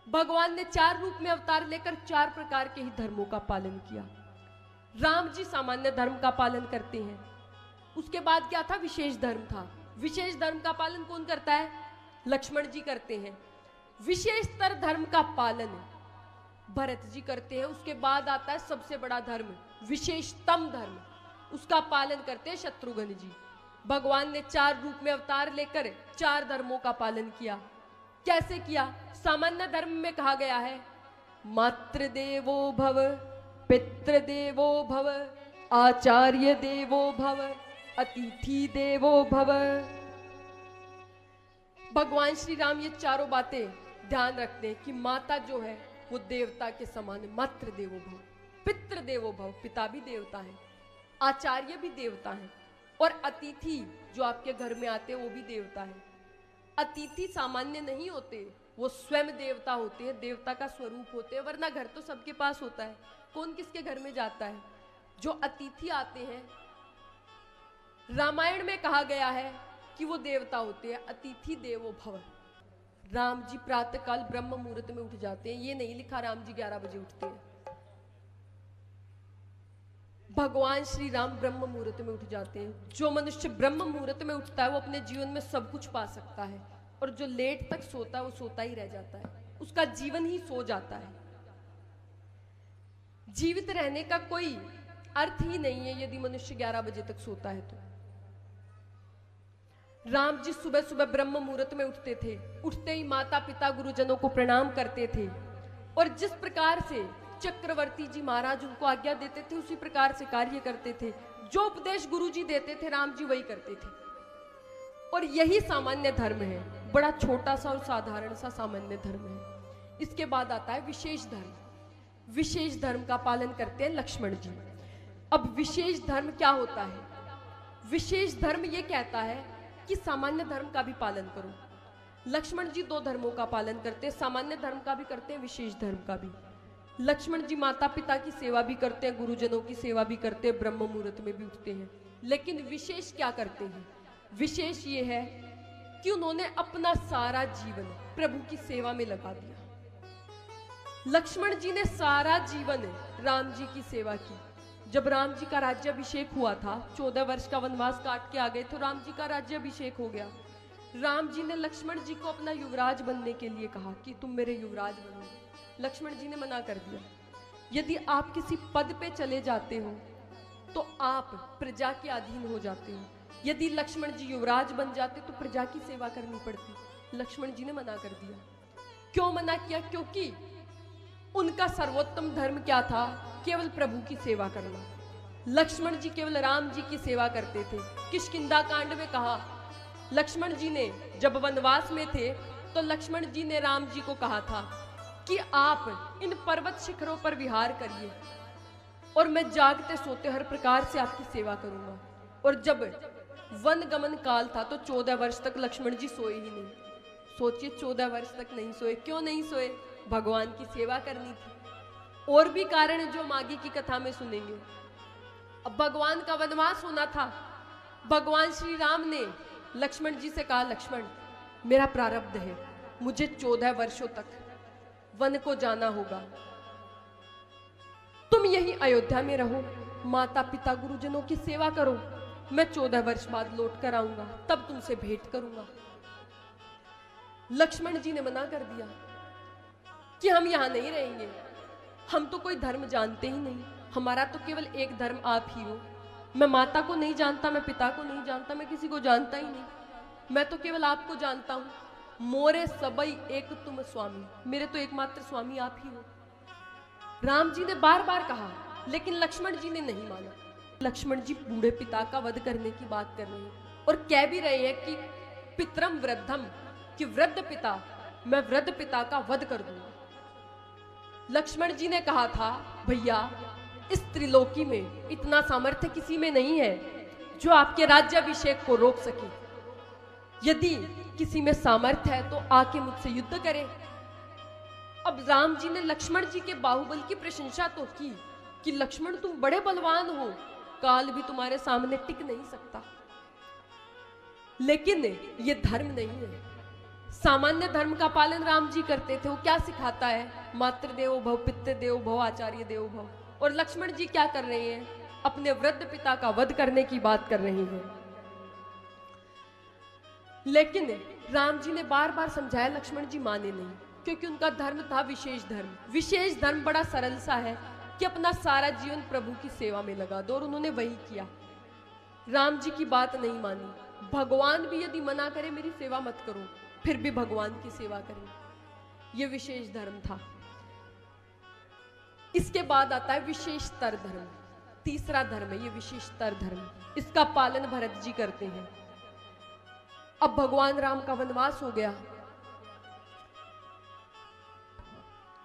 भगवान ने 4 रूप में अवतार लेकर 4 प्रकार के ही धर्मों का पालन किया। राम जी सामान्य धर्म का पालन करते हैं। उसके बाद क्या था? विशेष धर्म था। विशेष धर्म का पालन कौन करता है? लक्ष्मण जी करते हैं। विशेषतर धर्म का पालन भरत जी करते हैं। उसके बाद आता है सबसे बड़ा धर्म, विशेषतम धर्म, उसका पालन करते हैं शत्रुघ्न जी। भगवान ने 4 रूप में अवतार लेकर 4 धर्मों का पालन किया। कैसे किया? सामान्य धर्म में कहा गया है मातृदेवो भव, पितृदेवो भव, आचार्य देवो भव, अतिथि देवो भव। भगवान श्री राम ये चारों बातें ध्यान रखते हैं कि माता जो है वो देवता के समान है, मातृदेवो भव, पितृदेवो भव, पिता भी देवता है, आचार्य भी देवता है, और अतिथि जो आपके घर में आते हैं वो भी देवता है। अतिथि सामान्य नहीं होते, वो स्वयं देवता होते हैं, देवता का स्वरूप होते हैं, वरना घर तो सबके पास होता है, कौन किसके घर में जाता है। जो अतिथि आते हैं, रामायण में कहा गया है कि वो देवता होते हैं, अतिथि देवो भव। राम जी प्रातः काल ब्रह्म मुहूर्त में उठ जाते हैं, ये नहीं लिखा राम जी 11 बजे उठते हैं। भगवान श्री राम ब्रह्म मुहूर्त में उठ जाते हैं। जो मनुष्य ब्रह्म मुहूर्त में उठता है वो अपने जीवन में सब कुछ पा सकता है, और जो लेट तक सोता है वो सोता ही रह जाता है, उसका जीवन ही सो जाता है। जीवित रहने का कोई अर्थ ही नहीं है यदि मनुष्य 11 बजे तक सोता है तो। राम जी सुबह सुबह ब्रह्म मुहूर्त में उठते थे, उठते ही माता पिता गुरुजनों को प्रणाम करते थे, और जिस प्रकार से चक्रवर्ती जी महाराज उनको आज्ञा देते थे उसी प्रकार से कार्य करते थे। जो उपदेश गुरु जी देते थे राम जी वही करते थे, और यही सामान्य धर्म है, बड़ा छोटा सा और साधारण सा सामान्य धर्म है। इसके बाद आता है विशेष धर्म। विशेष धर्म का पालन करते हैं लक्ष्मण जी। अब विशेष धर्म क्या होता है? विशेष धर्म ये कहता है कि सामान्य धर्म का भी पालन करो। लक्ष्मण जी 2 धर्मों का पालन करते हैं, सामान्य धर्म का भी करते हैं, विशेष धर्म का भी। लक्ष्मण जी माता पिता की सेवा भी करते हैं, गुरुजनों की सेवा भी करते हैं, ब्रह्म मुहूर्त में भी उठते हैं। लेकिन विशेष क्या करते हैं? विशेष ये है कि उन्होंने अपना सारा जीवन प्रभु की सेवा में लगा दिया। लक्ष्मण जी ने सारा जीवन राम जी की सेवा की। जब राम जी का राज्याभिषेक हुआ था, 14 वर्ष का वनवास काट के आ गए तो राम जी का राज्याभिषेक हो गया। राम जी ने लक्ष्मण जी को अपना युवराज बनने के लिए कहा कि तुम मेरे युवराज बनो। लक्ष्मण जी ने मना कर दिया। यदि आप किसी पद पे चले जाते हो तो आप प्रजा के अधीन हो जाते हो। यदि लक्ष्मण जी युवराज बन जाते तो प्रजा की सेवा करनी पड़ती। लक्ष्मण जी ने मना कर दिया। क्यों मना किया? क्योंकि उनका सर्वोत्तम धर्म क्या था? केवल प्रभु की सेवा करना। लक्ष्मण जी केवल राम जी की सेवा करते थे। किष्किंधा कांड में कहा, लक्ष्मण जी ने जब वनवास में थे तो लक्ष्मण जी ने राम जी को कहा था कि आप इन पर्वत शिखरों पर विहार करिए और मैं जागते सोते हर प्रकार से आपकी सेवा करूंगा। और जब वन गमन काल था तो 14 वर्ष तक लक्ष्मण जी सोए ही नहीं। सोचिए, 14 वर्ष तक नहीं सोए। क्यों नहीं सोए? भगवान की सेवा करनी थी। और भी कारण है जो हम आगे की कथा में सुनेंगे। अब भगवान का वनवास होना था। भगवान श्री राम ने लक्ष्मण जी से कहा, लक्ष्मण मेरा प्रारब्ध है, मुझे 14 वर्षों तक वन को जाना होगा, तुम यही अयोध्या में रहो, माता पिता गुरुजनों की सेवा करो, मैं 14 वर्ष बाद लौट कर आऊंगा, तब तुमसे भेंट करूंगा। लक्ष्मण जी ने मना कर दिया कि हम यहां नहीं रहेंगे, हम तो कोई धर्म जानते ही नहीं, हमारा तो केवल एक धर्म आप ही हो। मैं माता को नहीं जानता, मैं पिता को नहीं जानता, मैं किसी को जानता ही नहीं, मैं तो केवल आपको जानता हूं। मोरे सबई एक तुम स्वामी, मेरे तो एकमात्र स्वामी आप ही हो। राम जी ने बार बार कहा, लेकिन लक्ष्मण जी ने नहीं माना। लक्ष्मण जी बूढ़े पिता का वध करने की बात कर रहे हैं और कह भी रहे हैं कि पितरम वृद्धम, कि वृद्ध पिता, मैं वृद्ध पिता का वध कर दूंगा। लक्ष्मण जी ने कहा था, भैया इस त्रिलोकी में इतना सामर्थ्य किसी में नहीं है जो आपके राज्याभिषेक को रोक सके। यदि किसी में सामर्थ्य है तो आके मुझसे युद्ध करे। अब राम जी ने लक्ष्मण जी के बाहुबल की प्रशंसा तो की कि लक्ष्मण तुम बड़े बलवान हो, काल भी तुम्हारे सामने टिक नहीं सकता। लेकिन ये धर्म नहीं है। सामान्य धर्म का पालन राम जी करते थे। वो क्या सिखाता है? मातृदेवो भव, पितृदेवो भव, आचार्य देवो भव। और लक्ष्मण जी क्या कर रहे हैं? अपने वृद्ध पिता का वध करने की बात कर रहे हैं। लेकिन राम जी ने बार बार समझाया, लक्ष्मण जी माने नहीं, क्योंकि उनका धर्म था विशेष धर्म। विशेष धर्म बड़ा सरल सा है कि अपना सारा जीवन प्रभु की सेवा में लगा दो, और उन्होंने वही किया। राम जी की बात नहीं मानी। भगवान भी यदि मना करे मेरी सेवा मत करो, फिर भी भगवान की सेवा करें। यह विशेष धर्म था। इसके बाद आता है विशेषतर धर्म। तीसरा धर्म है ये विशेषतर धर्म। इसका पालन भरत जी करते हैं। अब भगवान राम का वनवास हो गया।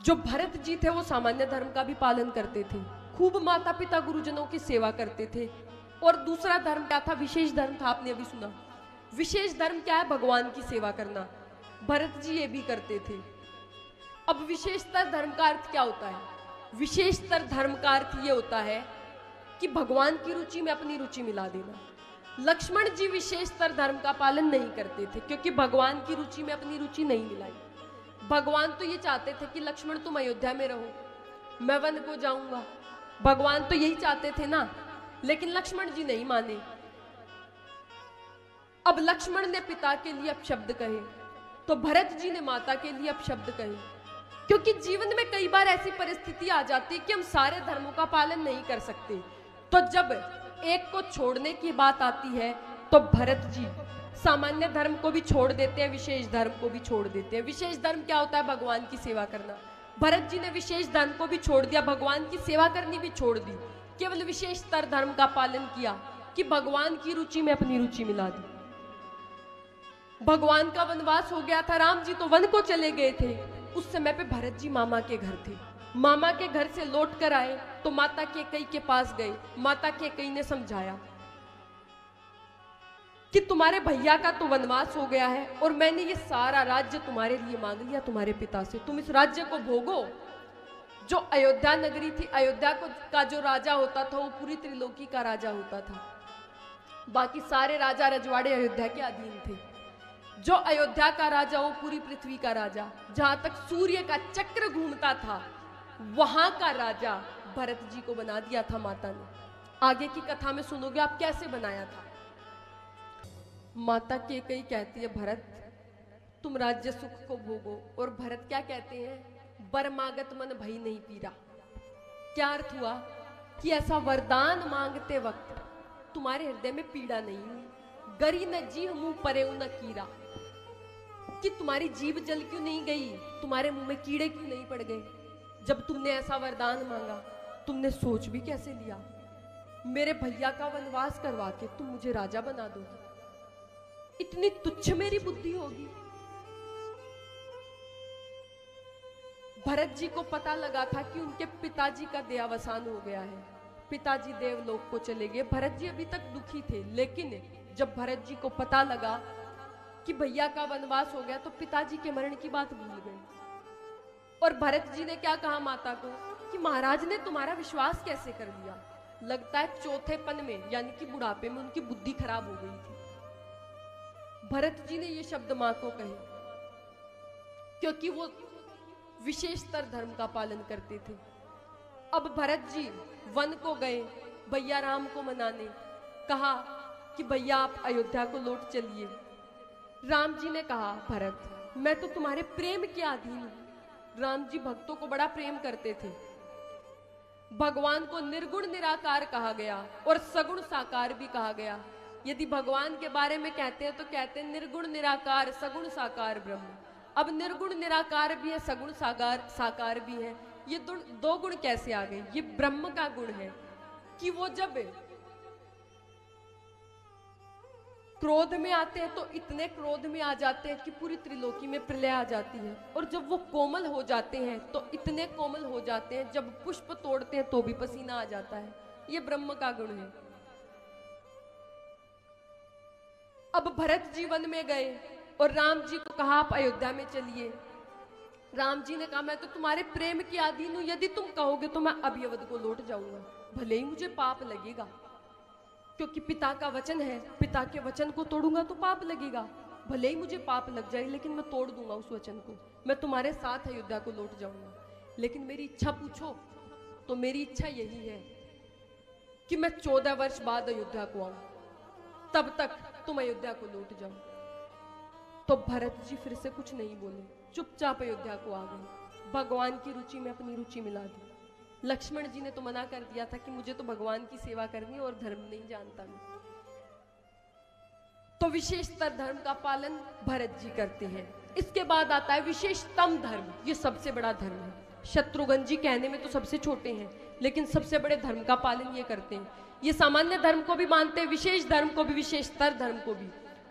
जो भरत जी थे वो सामान्य धर्म का भी पालन करते थे, खूब माता पिता गुरुजनों की सेवा करते थे। और दूसरा धर्म क्या था? विशेष धर्म था। आपने अभी सुना। विशेष धर्म क्या है? भगवान की सेवा करना। भरत जी ये भी करते थे। अब विशेषतर धर्म का अर्थ क्या होता है? विशेषतर धर्म का अर्थ ये होता है कि भगवान की रुचि में अपनी रुचि मिला देना। लक्ष्मण जी विशेषतर धर्म का पालन नहीं करते थे, क्योंकि भगवान की रुचि में अपनी रुचि नहीं मिलाई। भगवान तो ये चाहते थे कि लक्ष्मण तुम अयोध्या में रहो, मैं वन को जाऊंगा। भगवान तो यही चाहते थे ना, लेकिन लक्ष्मण जी नहीं माने। अब लक्ष्मण ने पिता के लिए अपशब्द कहे, तो भरत जी ने माता के लिए अपशब्द कहे। क्योंकि जीवन में कई बार ऐसी परिस्थिति आ जाती है कि हम सारे धर्मों का पालन नहीं कर सकते। तो जब एक को छोड़ने की बात आती है, तो भरत जी सामान्य धर्म को भी छोड़ देते हैं, विशेष धर्म को भी छोड़ देते हैं। विशेष धर्म क्या होता है? भगवान की सेवा करना। भरत जी ने विशेष धर्म को भी छोड़ दिया, भगवान की सेवा करनी भी छोड़ दी। केवल विशेषतर धर्म का पालन किया कि भगवान की रुचि में अपनी रुचि मिला दी। भगवान का वनवास हो गया था। राम जी तो वन को चले गए थे। उस समय पे भरत जी मामा के घर थे। मामा के घर से लौट कर आए तो माता कैकेयी के पास गए। माता कैकेयी ने समझाया कि तुम्हारे भैया का तो वनवास हो गया है, और मैंने ये सारा राज्य तुम्हारे लिए मांग लिया तुम्हारे पिता से। तुम इस राज्य को भोगो। जो अयोध्या नगरी थी, अयोध्या का जो राजा होता था वो पूरी त्रिलोकी का राजा होता था। बाकी सारे राजा रजवाड़े अयोध्या के अधीन थे। जो अयोध्या का राजा वो पूरी पृथ्वी का राजा, जहां तक सूर्य का चक्र घूमता था वहां का राजा भरत जी को बना दिया था माता ने। आगे की कथा में सुनोगे आप कैसे बनाया था। माता कैकेयी कहती है भरत तुम राज्य सुख को भोगो, और भरत क्या कहते हैं? बरमागत मन भई नहीं पीरा। क्या अर्थ हुआ? कि ऐसा वरदान मांगते वक्त तुम्हारे हृदय में पीड़ा नहीं हुई। गरी न जीह मुंह परे न कीड़ा, कि तुम्हारी जीभ जल क्यों नहीं गई, तुम्हारे मुंह में कीड़े क्यों नहीं पड़ गए। जब तुमने ऐसा वरदान मांगा, तुमने सोच भी कैसे लिया? मेरे भैया का वनवास करवा के तुम मुझे राजा बना दोगी? इतनी तुच्छ मेरी बुद्धि होगी? भरत जी को पता लगा था कि उनके पिताजी का देहावसान हो गया है। पिताजी देवलोक को चले गए। भरत जी अभी तक दुखी थे, लेकिन जब भरत जी को पता लगा कि भैया का वनवास हो गया तो पिताजी के मरण की बात भूल गए। और भरत जी ने क्या कहा माता को कि महाराज ने तुम्हारा विश्वास कैसे कर लिया? लगता है चौथेपन में यानी कि बुढ़ापे में उनकी बुद्धि खराब हो गई थी। भरत जी ने ये शब्द मां को कहे क्योंकि वो विशेषतर धर्म का पालन करते थे। अब भरत जी वन को गए भैया राम को मनाने। कहा कि भैया आप अयोध्या को लौट चलिए। राम जी ने कहा भरत मैं तो तुम्हारे प्रेम के अधीन हूं। राम जी भक्तों को बड़ा प्रेम करते थे। भगवान को निर्गुण निराकार कहा गया और सगुण साकार भी कहा गया। यदि भगवान के बारे में कहते हैं तो कहते हैं निर्गुण निराकार सगुण साकार ब्रह्म। अब निर्गुण निराकार भी है, सगुण साकार भी है। ये दो गुण कैसे आ गए? ये ब्रह्म का गुण है कि वो जब क्रोध में आते हैं तो इतने क्रोध में आ जाते हैं कि पूरी त्रिलोकी में प्रलय आ जाती है। और जब वो कोमल हो जाते हैं तो इतने कोमल हो जाते हैं, जब पुष्प तोड़ते हैं तो भी पसीना आ जाता है। ये ब्रह्म का गुण है। अब भरत जी वन में गए और राम जी को कहा आप अयोध्या में चलिए। राम जी ने कहा मैं तो तुम्हारे प्रेम की अधीन हूं, यदि तुम कहोगे तो मैं अवध को लौट जाऊंगा, भले ही मुझे पाप लगेगा, क्योंकि पिता का वचन है, पिता के वचन को तोड़ूंगा तो पाप लगेगा। भले ही मुझे पाप लग जाए, लेकिन मैं तोड़ दूंगा उस वचन को, मैं तुम्हारे साथ अयोध्या को लौट जाऊंगा। लेकिन मेरी इच्छा पूछो तो मेरी इच्छा यही है कि मैं 14 वर्ष बाद अयोध्या को आऊं, तब तक तुम अयोध्या को लौट जाओ। तो भरत जी फिर से कुछ नहीं बोले, चुपचाप अयोध्या को आ गए। भगवान की रुचि में अपनी रुचि मिला दी। लक्ष्मण जी ने तो मना कर दिया था कि मुझे तो भगवान की सेवा करनी और धर्म नहीं जानता मैं। तो विशेषतर धर्म का पालन भरत जी करते हैं। इसके बाद आता है विशेषतम धर्म, ये सबसे बड़ा धर्म है। शत्रुघ्न जी कहने में तो सबसे छोटे हैं, लेकिन सबसे बड़े धर्म का पालन ये करते हैं। ये सामान्य धर्म को भी मानते हैं, विशेष धर्म को भी, विशेषतर धर्म को भी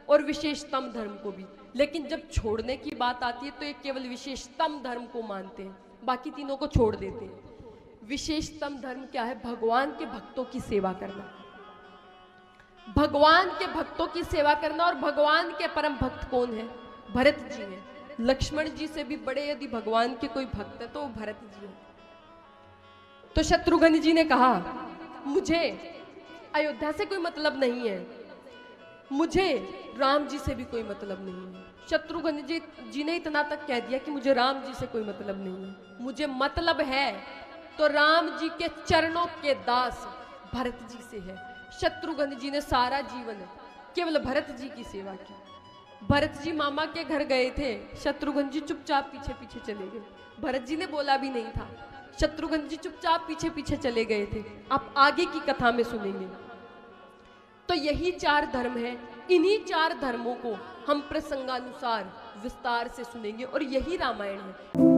और विशेषतम धर्म को भी। लेकिन जब छोड़ने की बात आती है तो ये केवल विशेषतम धर्म को मानते हैं, बाकी तीनों को छोड़ देते हैं। विशेषतम धर्म क्या है? भगवान के भक्तों की सेवा करना, भगवान के भक्तों की सेवा करना। और भगवान के परम भक्त कौन है? भरत जी हैं। लक्ष्मण जी से भी बड़े यदि भगवान के कोई भक्त है तो वो भरत जी हैं। तो शत्रुघ्न जी ने कहा, मुझे अयोध्या से कोई मतलब नहीं है, मुझे राम जी से भी कोई मतलब नहीं है। शत्रुघ्न जी ने इतना तक कह दिया कि मुझे राम जी से कोई मतलब नहीं है, मुझे मतलब है तो राम जी के चरणों के दास भरत जी से है। शत्रुघ्न जी ने सारा जीवन केवल भरत जी की सेवा की। भरत जी मामा के घर गए थे, शत्रुघ्न जी चुपचाप पीछे पीछे चले गए। भरत जी ने बोला भी नहीं था, शत्रुघ्न जी चुपचाप पीछे पीछे चले गए थे। आप आगे की कथा में सुनेंगे। तो यही 4 धर्म हैं। इन्हीं 4 धर्मों को हम प्रसंगानुसार विस्तार से सुनेंगे और यही रामायण है।